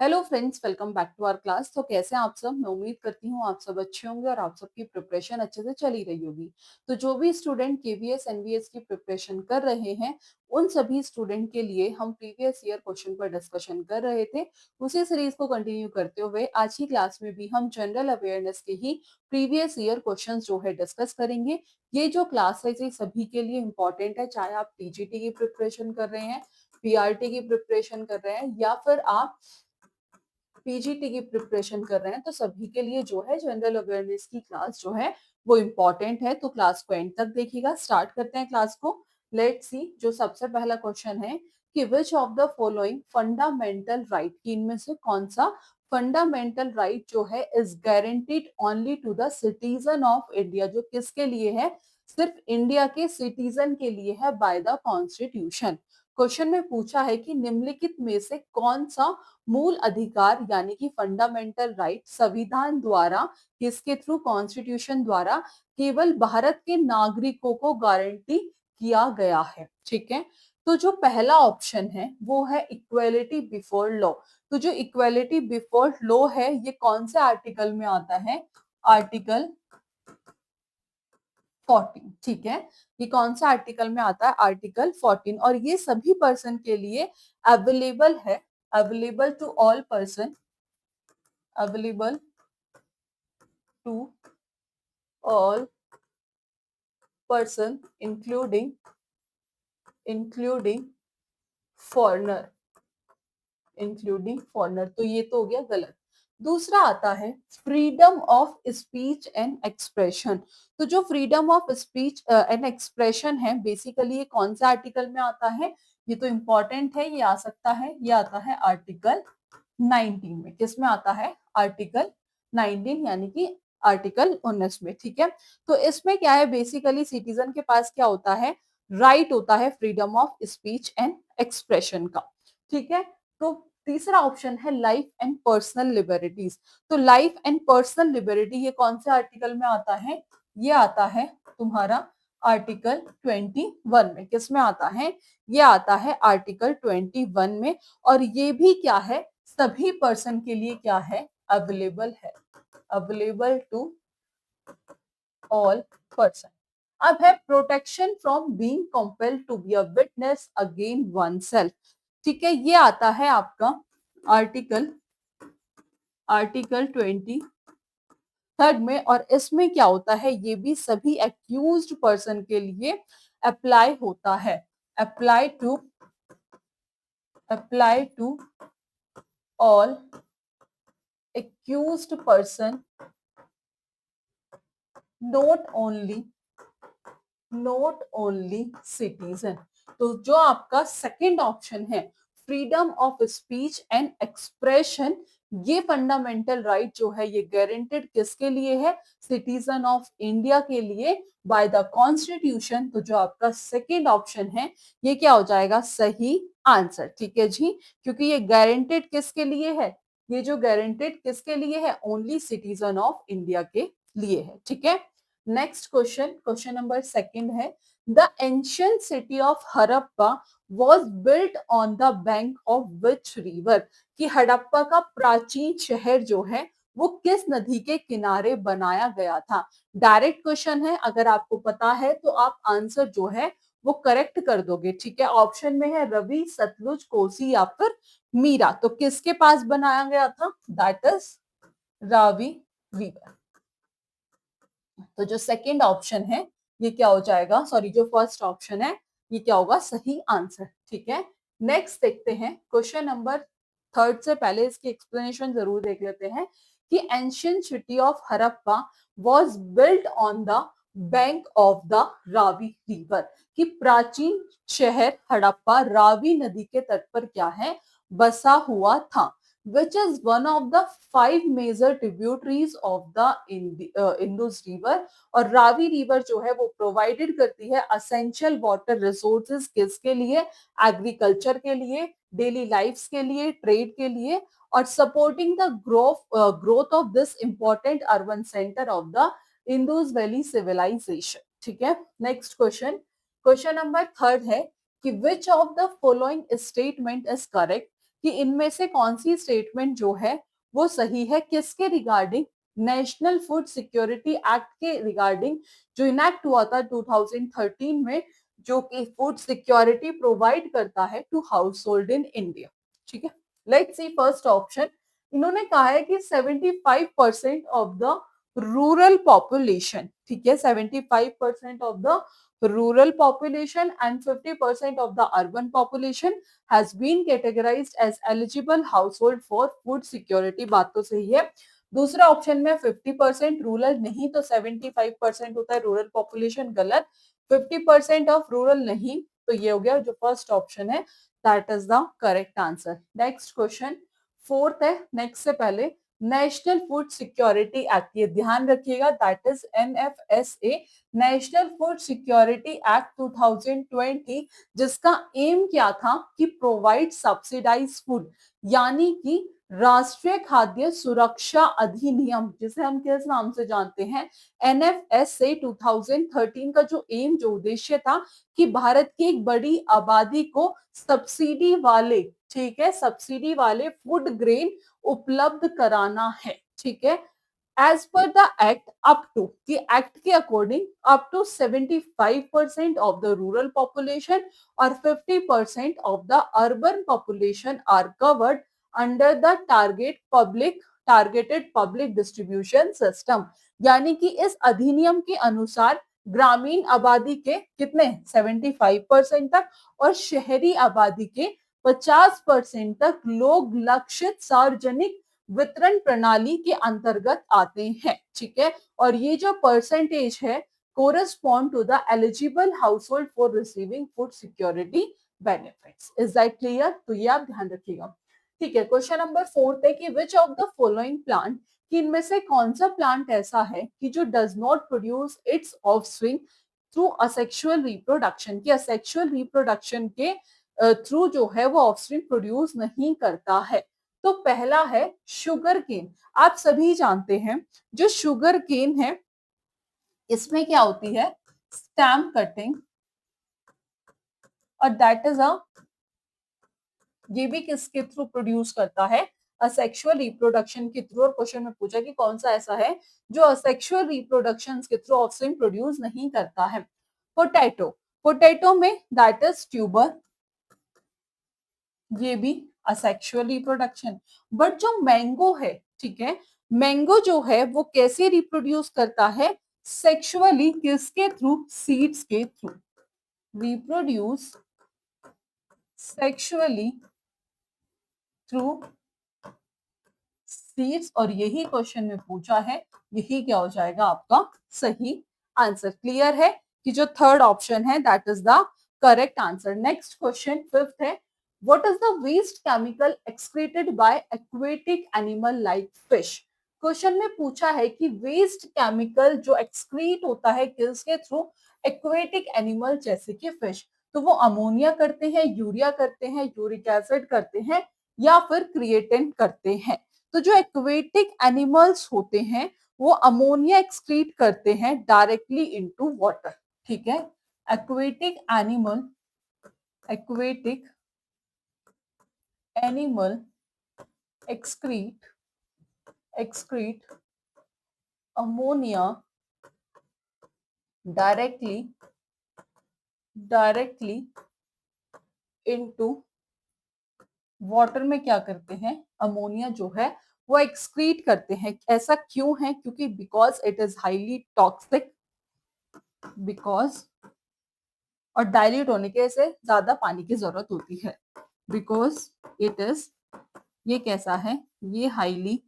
Hello friends, welcome back to our class. तो कैसे हैं आप सब? मैं उम्मीद करती हूँ आप सब अच्छे होंगे और आप सबकी प्रिपरेशन अच्छे से चली रही होगी। तो जो भी स्टूडेंट केवीएस एनवीएस की प्रिपरेशन कर रहे हैं, उन सभी स्टूडेंट के लिए हम प्रीवियस ईयर क्वेश्चन पर डिस्कशन कर रहे थे। उसी सीरीज को कंटिन्यू करते हुए आज की क्लास में भी हम जनरल अवेयरनेस के ही प्रीवियस ईयर क्वेश्चन जो है डिस्कस करेंगे। ये जो क्लास है ये सभी के लिए इंपॉर्टेंट है, चाहे आप टीजीटी की प्रिपरेशन कर रहे हैं, पीआरटी की प्रिपरेशन कर रहे हैं या फिर आप पीजीटी की प्रिपरेशन कर रहे हैं। तो सभी के लिए जो है जनरल अवेयरनेस की क्लास जो है वो इम्पोर्टेंट है। तो क्लास को एंड तक देखिएगा। स्टार्ट करते हैं क्लास को। लेट्स सी, जो सबसे पहला क्वेश्चन है कि which of the following fundamental right, कि इनमें से कौन सा फंडामेंटल राइट जो है is guaranteed only to the citizen of India, जो किसके लिए है? सिर्फ इंडिया के सिटीजन के लिए है बाय द कॉन्स्टिट्यूशन। क्वेश्चन में पूछा है कि निम्नलिखित में से कौन सा मूल अधिकार यानी कि फंडामेंटल राइट संविधान द्वारा, किसके थ्रू? कॉन्स्टिट्यूशन द्वारा केवल भारत के नागरिकों को गारंटी किया गया है। ठीक है, तो जो पहला ऑप्शन है वो है इक्वेलिटी बिफोर लॉ। तो जो इक्वेलिटी बिफोर लॉ है ये कौन से आर्टिकल में आता है? आर्टिकल 14। ठीक है, ये कौन सा आर्टिकल में आता है? आर्टिकल 14। और ये सभी पर्सन के लिए अवेलेबल है, available to all person, available to all person including foreigner, including foreigner. तो ये तो हो गया गलत। दूसरा आता है freedom of speech and expression. तो जो freedom of speech and expression है बेसिकली ये कौन से आर्टिकल में आता है? ये तो इंपॉर्टेंट है, ये आ सकता है, ये आता है आर्टिकल 19 में। किस में आता है? आर्टिकल 19 यानी कि आर्टिकल 19 में। ठीक है, तो इसमें क्या है, बेसिकली सिटीजन के पास क्या होता है? राइट होता है freedom of speech and expression का। ठीक है, तो तीसरा ऑप्शन है लाइफ एंड पर्सनल लिबर्टीज। तो लाइफ एंड पर्सनल लिबर्टी ये कौन से आर्टिकल में आता है? ये आता है तुम्हारा आर्टिकल 21 में। किस में आता है? ये आता है आर्टिकल 21 में। और ये भी क्या है? सभी पर्सन के लिए क्या है? अवेलेबल है, अवेलेबल टू ऑल पर्सन। अब है protection from being compelled to be a witness against oneself. ठीक है, ये आता है आपका आर्टिकल आर्टिकल 23 में। और इसमें क्या होता है? ये भी सभी एक्यूज्ड पर्सन के लिए अप्लाई होता है, apply to all accused person, not only citizen। तो जो आपका सेकंड ऑप्शन है freedom of speech and expression, ये फंडामेंटल राइट जो है ये गारंटेड किसके लिए है? सिटीजन ऑफ इंडिया के लिए बाय द कॉन्स्टिट्यूशन। तो जो आपका सेकंड ऑप्शन है ये क्या हो जाएगा? सही आंसर। ठीक है जी, क्योंकि ये गारंटेड किसके लिए है? ये जो गारंटेड किसके लिए है? ओनली सिटीजन ऑफ इंडिया के लिए है। ठीक है, next question, question number second है the ancient city of Harappa was built on the bank of which river? कि हड़प्पा का प्राचीन शहर जो है वो किस नदी के किनारे बनाया गया था? डायरेक्ट क्वेश्चन है, अगर आपको पता है तो आप आंसर जो है वो करेक्ट कर दोगे। ठीक है, ऑप्शन में है रवि, सतलुज, कोसी या फिर मीरा। तो किसके पास बनाया गया था? That is Ravi river. तो जो सेकंड ऑप्शन है ये क्या हो जाएगा? सॉरी, जो फर्स्ट ऑप्शन है ये क्या होगा? सही आंसर। ठीक है, नेक्स्ट देखते हैं क्वेश्चन नंबर थर्ड। से पहले इसकी एक्सप्लेनेशन जरूर देख लेते हैं कि ancient city of Harappa was built on the bank of the Ravi river. कि प्राचीन शहर हड़प्पा रावी नदी के तट पर क्या है? बसा हुआ था। which is one of the 5 major tributaries of the Indus River। और रावी रिवर जो है वो प्रोवाइडेड करती है असेंशियल वाटर रिसोर्सेज किसके लिए? एग्रीकल्चर के लिए, डेली लाइफ्स के लिए, ट्रेड के लिए, और supporting the growth of this important urban centre of the Indus valley civilisation. ठीक है, next question, question number third है कि which of the following statement is correct? कि इनमें से कौन सी स्टेटमेंट जो है वो सही है, किसके regarding, national food security act के रिगार्डिंग, जो इनैक्ट हुआ था 2013 में, जो कि फूड सिक्योरिटी प्रोवाइड करता है to household in India. ठीक है, लेट्स सी फर्स्ट ऑप्शन। इन्होंने कहा है कि 75% ऑफ द रूरल पॉपुलेशन, ठीक है, 75% of the rural population and 50% of the urban population has been categorized as eligible household for food security। बात तो सही है। दूसरा ऑप्शन में 50% रूरल नहीं तो 75% होता है रूरल पॉपुलेशन, गलत। 50% ऑफ रूरल नहीं तो ये हो गया जो फर्स्ट ऑप्शन है, that is the correct answer. Next question fourth है, नेक्स्ट से पहले नेशनल फूड सिक्योरिटी एक्ट, ये ध्यान रखिएगा, that is NFSA, national food security act 2020, जिसका एम क्या था कि प्रोवाइड सब्सिडाइज फूड, यानी कि राष्ट्रीय खाद्य सुरक्षा अधिनियम, जिसे हम किस नाम से जानते हैं, NFSA 2013 का जो एम, जो उद्देश्य था कि भारत की एक बड़ी आबादी को सब्सिडी वाले, ठीक है, सब्सिडी वाले फूड ग्रेन उपलब्ध कराना है। ठीक है, as per the act up to, कि एक्ट के according up to 75% of the rural population और 50% of the urban population are covered under the targeted public distribution system, यानी कि इस अधिनियम के अनुसार ग्रामीण आबादी के कितने 75% तक और शहरी आबादी के 50% तक लोग लक्षित सार्वजनिक वितरण प्रणाली के अंतर्गत आते हैं। ठीक है, और ये जो परसेंटेज है correspond to the eligible household for receiving food security benefits. Is that clear? तो ये आप ध्यान रखिएगा। ठीक है, क्वेश्चन नंबर फोर्थ है कि which of the following plant, कि इनमें से कौन सा प्लांट ऐसा है कि जो does not produce it's offspring through asexual reproduction, कि असेक्सुअल रिप्रोडक्शन के थ्रू जो है वो ऑफस्प्रिंग प्रोड्यूस नहीं करता है। तो पहला है शुगर केन। आप सभी जानते हैं जो शुगर केन है इसमें क्या होती है, स्टेम कटिंग, और दैट इज अ, ये भी किसके थ्रू प्रोड्यूस करता है, असेक्सुअल रिप्रोडक्शन के थ्रू। और क्वेश्चन में पूछा कि कौन सा ऐसा है जो असेक्सुअल रिप्रोडक्शन के थ्रू ऑफस्प्रिंग प्रोड्यूस नहीं करता है। पोटैटो, पोटैटो में दैट इज ट्यूबर, ये भी असेक्सुअल रिप्रोडक्शन। बट जो मैंगो है, ठीक है, मैंगो जो है वो कैसे रिप्रोड्यूस करता है, सेक्सुअली, किसके थ्रू, सीड्स के through, reproduce sexually through seeds. और यही क्वेश्चन में पूछा है, यही क्या हो जाएगा आपका सही आंसर। क्लियर है कि जो थर्ड ऑप्शन है that is the correct answer. Next question fifth है, what is the waste chemical excreted by aquatic animal like fish. Question में पूछा है कि वेस्ट केमिकल जो एक्सक्रीट होता है किसके थ्रू, एक्वेटिक एनिमल जैसे कि फिश। तो वो अमोनिया करते हैं, यूरिया करते हैं, यूरिक एसिड करते हैं, या फिर क्रिएटिन करते हैं। तो जो एक्वेटिक एनिमल्स होते हैं वो अमोनिया एक्सक्रीट करते हैं डायरेक्टली इनटू वाटर। ठीक है, aquatic animal excrete ammonia directly into water में क्या करते हैं, अमोनिया जो है वो एक्सक्रीट करते हैं। ऐसा क्यों है, क्योंकि because it is highly toxic, because, और डाइल्यूट होने के से ज्यादा पानी की जरूरत होती है, बिकॉज इट इज, ये कैसा है, ये हाईली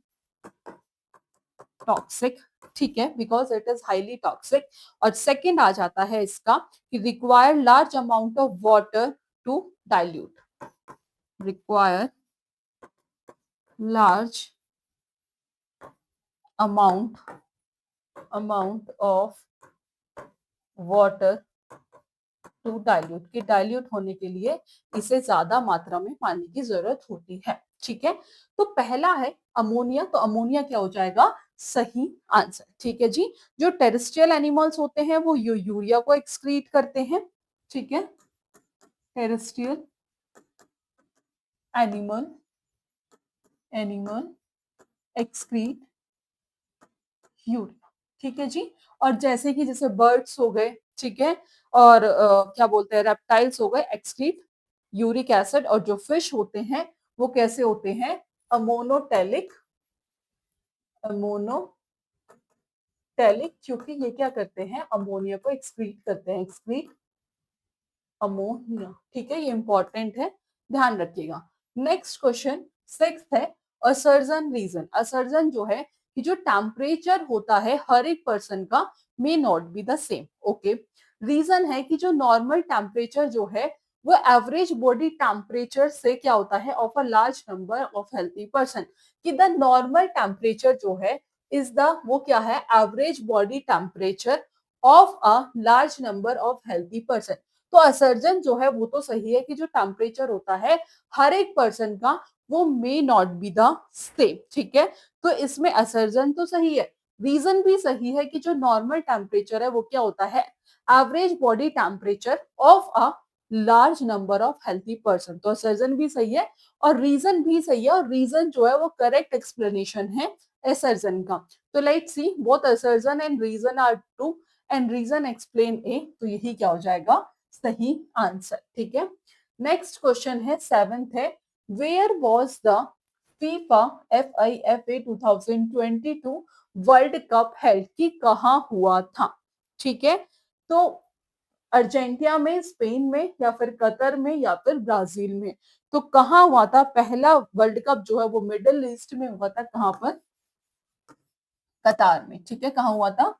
टॉक्सिक। ठीक है, because it is highly toxic. और सेकंड आ जाता है इसका कि require large amount of water to dilute, require large amount of water to dilute, कि डाइल्यूट होने के लिए इसे ज्यादा मात्रा में पानी की जरूरत होती है। ठीक है, तो पहला है अमोनिया, तो अमोनिया क्या हो जाएगा सही आंसर। ठीक है जी, जो टेरेस्ट्रियल एनिमल्स होते हैं वो यूरिया को एक्सक्रीट करते हैं। ठीक है, terrestrial animal animal excrete urea, ठीक है जी। और जैसे कि जैसे बर्ड्स हो गए, ठीक है, और क्या बोलते हैं, रेप्टाइल्स हो गए, एक्सक्रीट यूरिक एसिड। और जो फिश होते हैं वो कैसे होते हैं, अमोनोटेलिक, अमोनोटेलिक, क्योंकि ये क्या करते हैं, अमोनिया को एक्सक्रीट करते हैं, एक्सक्रीट अमोनिया, ठीक है, ये इंपॉर्टेंट है, ध्यान रखिएगा। नेक्स्ट क्वेश्चन सिक्स है, असर्जन रीजन। असर्जन जो है कि जो टेम्परेचर होता है हर एक पर्सन का may not be the same, okay. Reason है कि जो नॉर्मल टेम्परेचर जो है वो एवरेज बॉडी टेम्परेचर से क्या होता है, of a large number of healthy person, कि द नॉर्मल टेम्परेचर जो है इज द, वो क्या है, average body temperature of a large number of healthy person. तो असर्जन जो है वो तो सही है कि जो टेम्परेचर होता है हर एक पर्सन का वो मे नॉट बी द सेम, ठीक है। तो इसमें असर्जन तो सही है, रीजन भी सही है कि जो नॉर्मल टेम्परेचर है वो क्या होता है, average body temperature of a large number of healthy person. तो असर्जन भी सही है और रीजन भी सही है, और रीजन जो है वो करेक्ट एक्सप्लेनेशन है असर्जन का। तो let's see both assertion and reason are true and reason explain A, तो यही क्या हो जाएगा, सही आंसर, ठीक है। नेक्स्ट क्वेश्चन है सेवेंथ है, where was the FIFA FIFA 2022 world cup held, की कहाँ हुआ था, ठीक है। तो अर्जेंटीना में, स्पेन में, या फिर कतर में, या फिर ब्राजील में। तो कहाँ हुआ था पहला वर्ल्ड कप जो है वो मिडिल ईस्ट में हुआ था, कहाँ पर, कतार में, ठीक है। कहाँ हुआ था,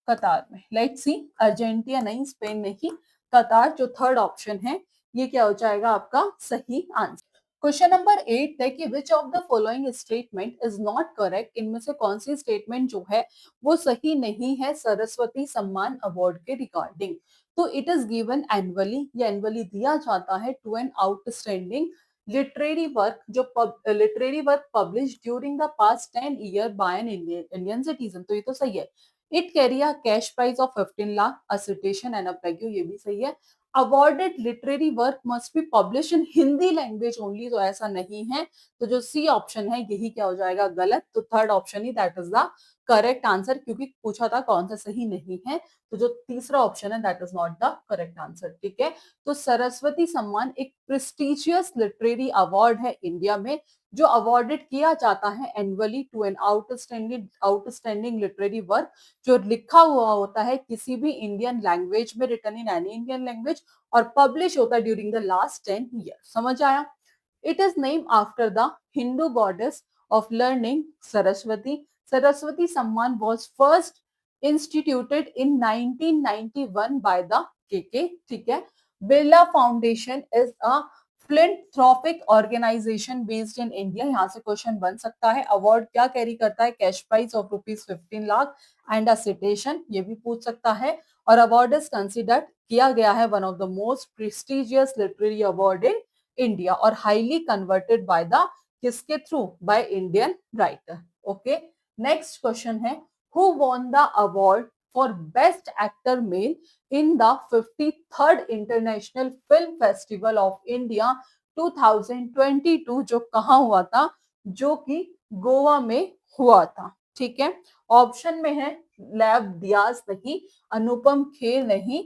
कतार में। लेट्स सी, अर्जेंटीना नहीं, स्पेन नहीं, कतार जो थर्ड ऑप्शन है ये क्या हो जाएगा आपका सही आंसर। क्वेश्चन नंबर 8 है कि which of the following statement is not correct, इनमें से कौन सी स्टेटमेंट जो है वो सही नहीं है सरस्वती सम्मान अवार्ड के रिगार्डिंग। तो इट इज गिवन एनुअली, ये एनुअली दिया जाता है to an outstanding literary work, जो literary work publish during the past 10 year by an Indian citizen, तो ये तो सही है। It carry a cash prize of 15 lakh, a citation and a plaque, ये भी सही है। Awarded literary work must be publish in Hindi language only, तो ऐसा नहीं है। तो जो सी ऑप्शन है यही क्या हो जाएगा, गलत। तो third option he that is the correct answer, क्योंकि पूछा था कौन सा सही नहीं है, तो जो तीसरा ऑप्शन है that is not the correct answer, ठीक है। तो सरस्वती सम्मान एक प्रेस्टिजियस लिटरेरी अवार्ड है इंडिया में, जो अवॉर्डेड किया जाता है annually to an outstanding literary work, जो लिखा हुआ होता है किसी भी इंडियन लैंग्वेज में, written in any Indian language, और पब्लिश होता है ड्यूरिंग द लास्ट 10 ईयर। समझ आया। It is name after the Hindu goddess of learning Saraswati. Saraswati सम्मान was first instituted in 1991 by the K, ठीक है। Birla foundation is a philanthropic organisation based in India, यहाँ से क्वेश्चन बन सकता है। अवार्ड क्या कैरी करता है, cash prize of ₹15 lakh and a citation, ये भी पूछ सकता है। और अवार्ड इज कंसिडर्ड, किया गया है, one of the most prestigious literary award in India, और हाईली कन्वर्टेड बाय द, किसके थ्रू, by Indian writer, okay. Next question है, who won the award for best actor male in the 53rd international film festival of India 2022, जो कहाँ हुआ था, जो कि गोवा में हुआ था, ठीक है। ऑप्शन में है लैब दियाज नहीं, अनुपम खेर नहीं,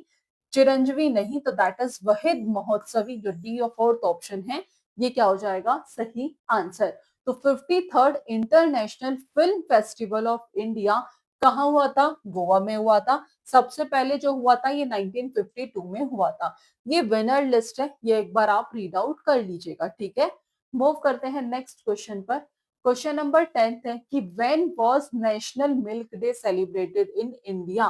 चिरंजीवी नहीं, तो दैट इज वहीद महोत्सवी, जो डी और फोर्थ ऑप्शन है ये क्या हो जाएगा सही आंसर। तो 53rd international film festival of India कहाँ हुआ था, गोवा में हुआ था। सबसे पहले जो हुआ था ये 1952 में हुआ था। ये विनर लिस्ट है, ये एक बार आप रीड आउट कर लीजिएगा, ठीक है। मूव करते हैं नेक्स्ट क्वेश्चन पर। क्वेश्चन नंबर 10 है कि when was national milk day celebrated in India,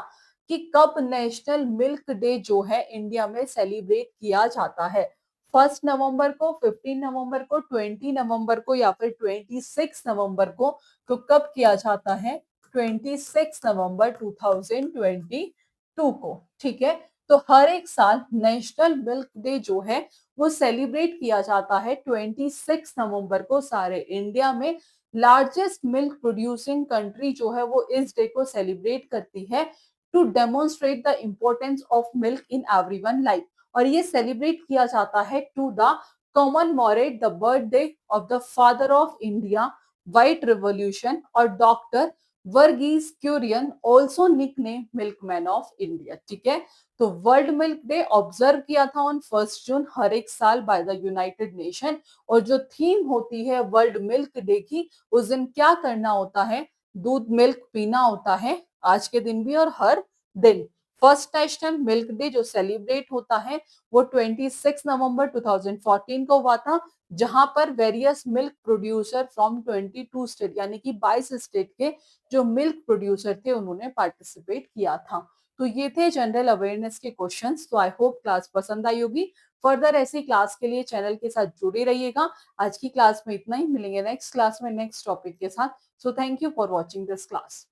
कि कब नेशनल मिल्क डे जो है इंडिया में सेलिब्रेट किया जाता है। 1 नवंबर को, 15 नवंबर को, 20 नवंबर को, या फिर 26 नवंबर को। तो कब किया जाता है, 26 नवंबर 2022 को, ठीक है। तो हर एक साल नेशनल मिल्क डे जो है वो सेलिब्रेट किया जाता है 26 नवंबर को सारे इंडिया में। लार्जेस्ट मिल्क प्रोड्यूसिंग कंट्री जो है वो इस डे को सेलिब्रेट करती है to demonstrate the importance of milk in everyone life. और ये सेलिब्रेट किया जाता है to the commemorate the birthday of the father of India, White Revolution, और doctor Verghese Kurien also nickname milkman of India. ठीक है, तो वर्ल्ड मिल्क डे ऑब्जर्व किया था ऑन 1 जून हर एक साल बाय द यूनाइटेड नेशन। और जो थीम होती है वर्ल्ड मिल्क डे की, उस दिन क्या करना होता है, दूध मिल्क पीना होता है, आज के दिन भी और हर दिन। फर्स्ट नेशनल मिल्क डे जो सेलिब्रेट होता है वो 26 नवंबर 2014 को हुआ था, जहां पर various milk producer from 22 state यानी कि 22 स्टेट के जो मिल्क प्रोड्यूसर थे उन्होंने पार्टिसिपेट किया था। तो ये थे जनरल अवेयरनेस के क्वेश्चंस। तो आई होप क्लास पसंद आई होगी। फर्दर ऐसी क्लास के लिए चैनल के साथ जुड़े रहिएगा। आज की क्लास में इतना ही, मिलेंगे नेक्स्ट क्लास में नेक्स्ट टॉपिक के साथ। So thank you for watching this class.